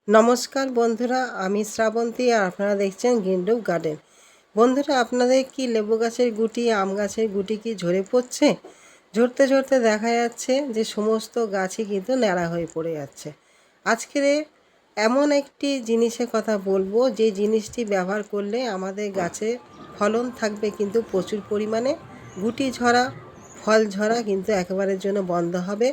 নমস্কার বন্ধুরা, আমি শ্রাবন্তী আর আপনারা দেখছেন গ্রিনরুফ গার্ডেন। বন্ধুরা, আপনাদের কি লেবু গাছের গুটি, আম গাছের গুটি কি ঝরে পড়ছে? ঝরতে ঝরতে দেখা যাচ্ছে যে সমস্ত গাছই কিন্তু ন্যাড়া হয়ে পড়ে যাচ্ছে। আজকের এমন একটি জিনিসের কথা বলবো, যে জিনিসটি ব্যবহার করলে আমাদের গাছে ফলন থাকবে কিন্তু প্রচুর পরিমাণে, গুটি ঝরা, ফল ঝরা কিন্তু একেবারের জন্য বন্ধ হবে।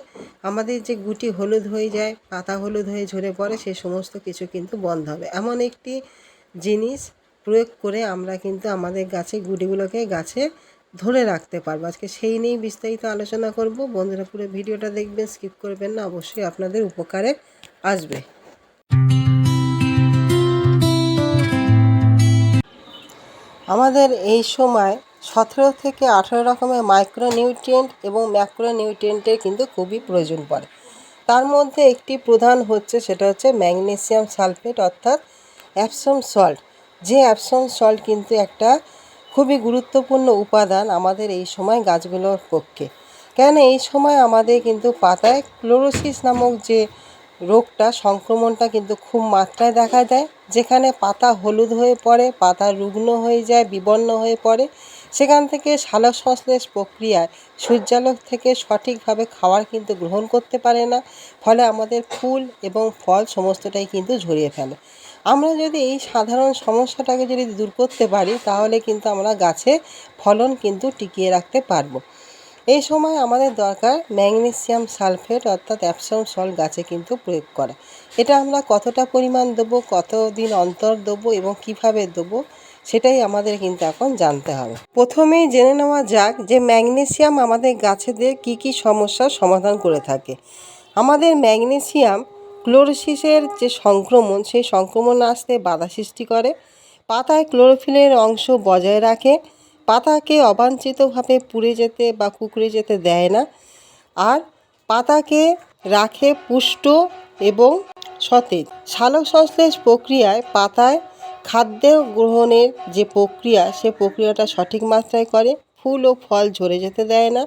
আমাদের যে গুটি হলুদ হয়ে যায়, পাতা হলুদ হয়ে ঝরে পড়ে, সে সমস্ত কিছু কিন্তু বন্ধ হবে। এমন একটি জিনিস প্রয়োগ করে আমরা কিন্তু আমাদের গাছে গুটিগুলোকে গাছে ধরে রাখতে পারবো। আজকে সেই নিয়েই বিস্তারিত আলোচনা করব। বন্ধুরা, পুরো ভিডিওটা দেখবেন, স্কিপ করবেন না, অবশ্যই আপনাদের উপকারে আসবে। আমাদের এই সময় 17 থেকে 18 রকমের মাইক্রোনিউট্রিয়েন্ট এবং ম্যাক্রোনিউট্রিয়েন্টের কিন্তু খুবই প্রয়োজন পড়ে। তার মধ্যে একটি প্রধান হচ্ছে, সেটা হচ্ছে ম্যাগনেসিয়াম সালফেট অর্থাৎ অ্যাপসম সল্ট। যে অ্যাপসম সল্ট কিন্তু একটা খুবই গুরুত্বপূর্ণ উপাদান আমাদের এই সময় গাছগুলোর পক্ষে। কেন এই সময় আমাদের কিন্তু পাতায় ক্লোরোসিস নামক যে রোগটা, সংক্রমণটা কিন্তু খুব মাত্রায় দেখা দেয়। যেখানে পাতা হলুদ হয়ে পড়ে, পাতা রুগ্ন হয়ে যায়, বিবর্ণ হয়ে পড়ে, সেখান থেকে সালোক সংশ্লেষ প্রক্রিয়ায় সূর্যালোক থেকে সঠিকভাবে খাবার কিন্তু গ্রহণ করতে পারে না। ফলে আমাদের ফুল এবং ফল সমস্তটাই কিন্তু ঝরিয়ে ফেলে। আমরা যদি এই সাধারণ সমস্যাটাকে যদি দূর করতে পারি, তাহলে কিন্তু আমরা গাছে ফলন কিন্তু টিকিয়ে রাখতে পারবো। এই সময় আমাদের দরকার ম্যাগনেসিয়াম সালফেট অর্থাৎ অ্যাপসম সল্ট গাছে কিন্তু প্রয়োগ করা। এটা আমরা কতটা পরিমাণ দেবো, কতদিন অন্তর দেবো এবং কিভাবে দেবো, সেটাই আমাদের কিন্তু এখন জানতে হবে। প্রথমেই জেনে নেওয়া যাক যে ম্যাগনেসিয়াম আমাদের গাছেদের কি কি সমস্যার সমাধান করে থাকে। আমাদের ম্যাগনেসিয়াম ক্লোরোসিসের যে সংক্রমণ, সেই সংক্রমণ আসতে বাধা সৃষ্টি করে, পাতায় ক্লোরোফিলের অংশ বজায় রাখে, পাতাকে অবাঞ্ছিতভাবে পুড়ে যেতে বা কুঁকড়ে যেতে দেয় না, আর পাতাকে রাখে পুষ্ট এবং সতেজ। সালোক সংশ্লেষ প্রক্রিয়ায় পাতায় খাদ্য গ্রহণের যে প্রক্রিয়া, সে প্রক্রিয়াটা সঠিক মাত্রায় করে, ফুল ও ফল ঝরে যেতে দেয় না,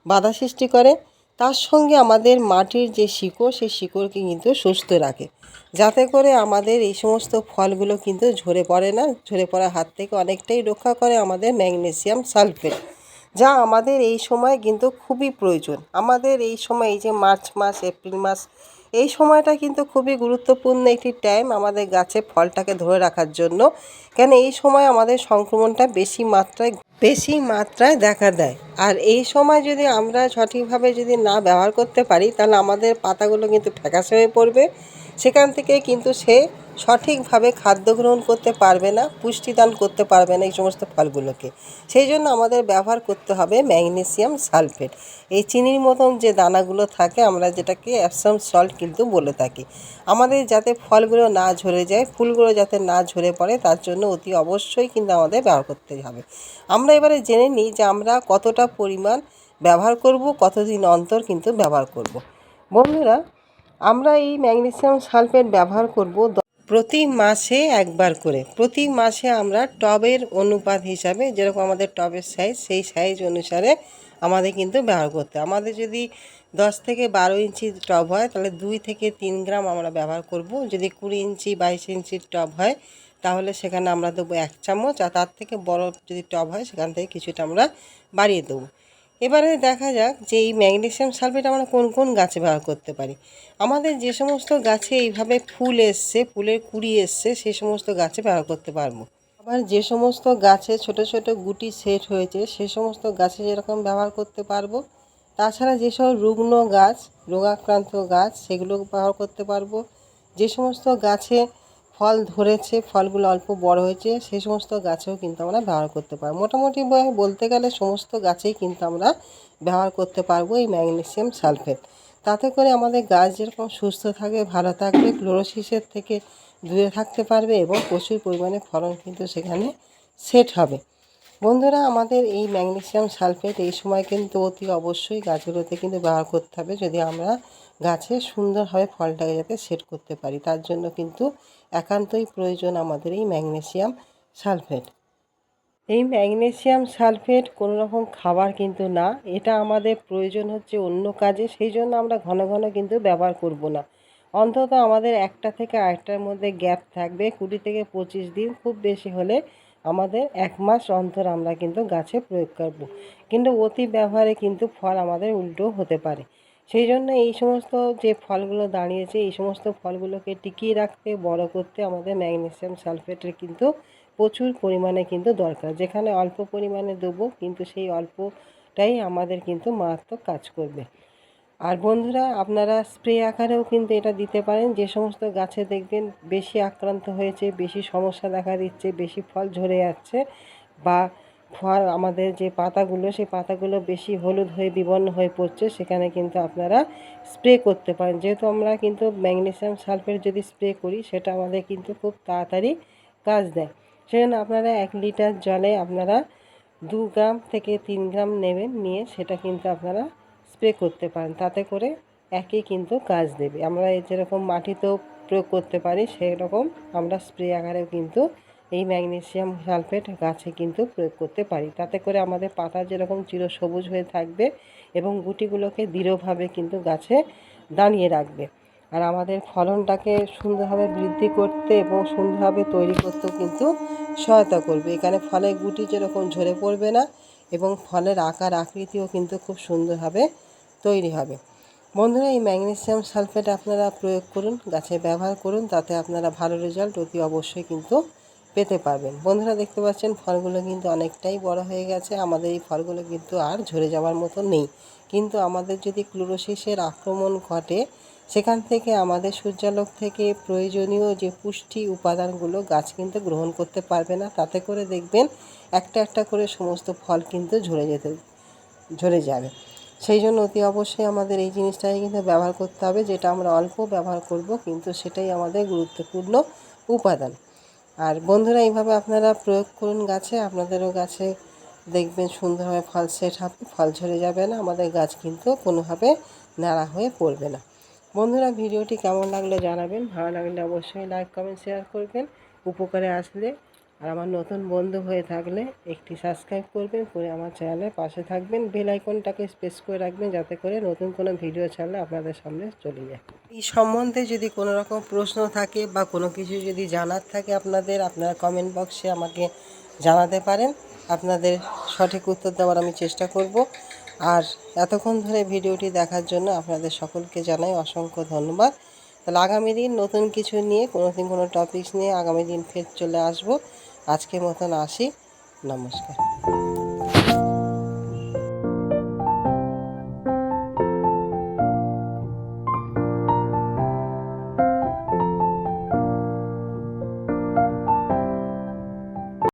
বাধা সৃষ্টি করে। তার সঙ্গে আমাদের মাটির যে শিকড়, সেই শিকড়কে কিন্তু সুস্থ রাখে, যাতে করে আমাদের এই সমস্ত ফলগুলো কিন্তু ঝরে পড়ে না। ঝরে পড়ার হাত থেকে অনেকটাই রক্ষা করে আমাদের ম্যাগনেসিয়াম সালফেট, যা আমাদের এই সময় কিন্তু খুবই প্রয়োজন। আমাদের এই সময়, এই যে মার্চ মাস, এপ্রিল মাস, এই সময়টা কিন্তু খুবই গুরুত্বপূর্ণ একটি টাইম আমাদের গাছে ফলটাকে ধরে রাখার জন্য। কেন এই সময় আমাদের সংক্রমণটা বেশি মাত্রায় দেখা দেয়। আর এই সময় যদি আমরা সঠিকভাবে যদি না ব্যবহার করতে পারি, তাহলে আমাদের পাতাগুলো কিন্তু ফ্যাকাশে হয়ে পড়বে। সেখান থেকে কিন্তু সে সঠিকভাবে খাদ্য গ্রহণ করতে পারবে না, পুষ্টিদান করতে পারবে না এই সমস্ত ফলগুলোকে। সেই জন্য আমাদের ব্যবহার করতে হবে ম্যাগনেসিয়াম সালফেট। এই চিনির মতন যে দানাগুলো থাকে, আমরা যেটাকে অ্যাপসম সল্ট কিন্তু বলে থাকি। আমাদের যাতে ফলগুলো না ঝরে যায়, ফুলগুলো যাতে না ঝরে পড়ে, তার জন্য অতি অবশ্যই কিন্তু আমাদের ব্যবহার করতে হবে। আমরা এবারে জেনে নিই যে আমরা কতটা পরিমাণ ব্যবহার করব, কতদিন অন্তর কিন্তু ব্যবহার করব। বন্ধুরা, আমরা এই ম্যাগনেসিয়াম সালফেট ব্যবহার করব প্রতি মাসে একবার করে। প্রতি মাসে আমরা টবের অনুপাত হিসাবে, যেরকম আমাদের টবের সাইজ, সেই সাইজ অনুসারে আমাদের কিন্তু ব্যবহার করতে। আমাদের যদি 10 থেকে 12 ইঞ্চি টব হয়, তাহলে 2 থেকে 3 গ্রাম আমরা ব্যবহার করব। যদি 20 ইঞ্চি 22 ইঞ্চির টব হয়, তাহলে সেখানে আমরা দেবো 1 চামচ। আর তার থেকে বড় যদি টব হয়, সেখান থেকে কিছুটা আমরা বাড়িয়ে দেবো। এবারে দেখা যাক যে এই ম্যাগনেসিয়াম সালফেট আমরা কোন কোন গাছে ব্যবহার করতে পারি। আমাদের যে সমস্ত গাছে এইভাবে ফুল এসছে, ফুলের কুঁড়ি এসছে, সেই সমস্ত গাছে ব্যবহার করতে পারবো। আবার যে সমস্ত গাছে ছোট ছোট গুটি সেট হয়েছে, সে সমস্ত গাছে যেরকম ব্যবহার করতে পারবো। তাছাড়া যেসব রুগ্ন গাছ, রোগাক্রান্ত গাছ, সেগুলো ব্যবহার করতে পারবো। যে সমস্ত গাছে ফল ধরেছে, ফলগুলো অল্প বড় হয়েছে, সেই সমস্ত গাছেও কিন্তু আমরা ব্যবহার করতে পারবো। মোটামুটি বলতে গেলে সমস্ত গাছেই কিন্তু আমরা ব্যবহার করতে পারবো এই ম্যাগনেসিয়াম সালফেট। তাতে করে আমাদের গাছ যেরকম সুস্থ থাকবে, ভালো থাকবে, ক্লোরোসিসের থেকে দূরে থাকতে পারবে এবং প্রচুর পরিমাণে ফলন কিন্তু সেখানে সেট হবে। বন্ধুরা, আমাদের এই ম্যাগনেসিয়াম সালফেট এই সময় কিন্তু অতি অবশ্যই গাছগুলোতে কিন্তু ব্যবহার করতে হবে, যদি আমরা গাছে সুন্দরভাবে ফলটাকে যাতে সেট করতে পারি। তার জন্য কিন্তু একান্তই প্রয়োজন আমাদের এই ম্যাগনেসিয়াম সালফেট। এই ম্যাগনেসিয়াম সালফেট কোনো রকম খাবার কিন্তু না, এটা আমাদের প্রয়োজন হচ্ছে অন্য কাজে। সেই জন্য আমরা ঘন ঘন কিন্তু ব্যবহার করব না। অন্তত আমাদের একটা থেকে আরেকটার মধ্যে গ্যাপ থাকবে 20 থেকে 25 দিন, খুব বেশি হলে আমাদের 1 মাস অন্তর আমরা কিন্তু গাছে প্রয়োগ করব। কিন্তু অতি ব্যবহারে কিন্তু ফল আমাদের উল্টো হতে পারে। সেই জন্য এই সমস্ত যে ফলগুলো দাঁড়িয়েছে এই সমস্ত ফলগুলোকে টিকিয়ে রাখতে, বড় করতে আমাদের ম্যাগনেসিয়াম সালফেটের কিন্তু প্রচুর পরিমাণে কিন্তু দরকার। যেখানে অল্প পরিমাণে দেবো কিন্তু সেই অল্পটাই আমাদের কিন্তু মারাত্মক কাজ করবে। আর বন্ধুরা, আপনারা স্প্রে আকারেও কিন্তু এটা দিতে পারেন। যে সমস্ত গাছে দেখবেন বেশি আক্রান্ত হয়েছে, বেশি সমস্যা দেখা দিচ্ছে, বেশি ফল ঝরে যাচ্ছে, বা ফল আমাদের যে পাতাগুলো সেই পাতাগুলো বেশি হলুদ হয়ে বিবর্ণ হয়ে পড়ছে, সেখানে কিন্তু আপনারা স্প্রে করতে পারেন। যেহেতু আমরা কিন্তু ম্যাগনেসিয়াম সালফেট যদি স্প্রে করি সেটা আমাদের কিন্তু খুব তাড়াতাড়ি কাজ দেয়। সেজন্য আপনারা 1 লিটার জলে আপনারা 2 গ্রাম থেকে 3 গ্রাম নেবেন, নিয়ে সেটা কিন্তু আপনারা স্প্রে করতে পারেন। তাতে করে একই কিন্তু কাজ দেবে। আমরা যেরকম মাটিতেও প্রয়োগ করতে পারি সেই রকম আমরা স্প্রে আকারেও কিন্তু এই ম্যাগনেসিয়াম সালফেট গাছে কিন্তু প্রয়োগ করতে পারি। তাতে করে আমাদের পাতা যেরকম চিরসবুজ হয়ে থাকবে এবং গুটিগুলোকে দৃঢ়ভাবে কিন্তু গাছে দাঁড়িয়ে রাখবে। আর আমাদের ফলনটাকে সুন্দরভাবে বৃদ্ধি করতে এবং সুন্দরভাবে তৈরি করতেও কিন্তু সহায়তা করবে। এখানে ফলের গুটি যেরকম ঝরে পড়বে না এবং ফলের আকার আকৃতিও কিন্তু খুব সুন্দরভাবে তৈরি হবে। বন্ধুরা, এই ম্যাগনেসিয়াম সালফেট আপনারা প্রয়োগ করুন, গাছে ব্যবহার করুন, তাতে আপনারা ভালো রেজাল্ট অতি অবশ্যই কিন্তু পেতে পারবেন। বন্ধুরা, দেখতে পাচ্ছেন ফলগুলো কিন্তু অনেকটাই বড় হয়ে গেছে। আমাদের এই ফলগুলো কিন্তু আর ঝরে যাওয়ার মতো নেই। কিন্তু আমাদের যদি ক্লোরোসিসের আক্রমণ ঘটে, সেখান থেকে আমাদের সূর্যালোক থেকে প্রয়োজনীয় যে পুষ্টি উপাদানগুলো গাছ কিন্তু গ্রহণ করতে পারবে না। তাতে করে দেখবেন একটা একটা করে সমস্ত ফল কিন্তু ঝরে যাবে। সেই জন্য অতি অবশ্যই আমাদের এই জিনিসটাই কিন্তু ব্যবহার করতে হবে, যেটা আমরা অল্প ব্যবহার করব কিন্তু সেটাই আমাদের গুরুত্বপূর্ণ উপাদান। আর বন্ধুরা, এইভাবে আপনারা প্রয়োগ করুন গাছে, আপনাদেরও গাছে দেখবেন সুন্দরভাবে ফল সেট হবে, ফল ঝরে যাবে না, আমাদের গাছ কিন্তু কোনোভাবে নাড়া হয়ে পড়বে না। বন্ধুরা, ভিডিওটি কেমন লাগলো জানাবেন। ভালো লাগলে অবশ্যই লাইক কমেন্ট শেয়ার করবেন। উপকারে আসলে আর আমার নতুন বন্ধু হয়ে থাকলে একটি সাবস্ক্রাইব করবেন, করে আমার চ্যানেলের পাশে থাকবেন। বেল আইকনটাকে প্রেস করে রাখবেন যাতে করে নতুন কোনো ভিডিও ছাড়লে আপনাদের সামনে চলে যায়। এই সম্বন্ধে যদি কোনো রকম প্রশ্ন থাকে বা কোনো কিছু যদি জানার থাকে আপনাদের, আপনারা কমেন্ট বক্সে আমাকে জানাতে পারেন। আপনাদের সঠিক উত্তর দেওয়ার আমি চেষ্টা করব। আর এতক্ষণ ধরে ভিডিওটি দেখার জন্য আপনাদের সকলকে জানাই অসংখ্য ধন্যবাদ। তাহলে আগামী দিন নতুন কিছু নিয়ে কোনো টপিকস নিয়ে আগামী দিন ফের চলে আসব। আজকের মতন আসি। নমস্কার।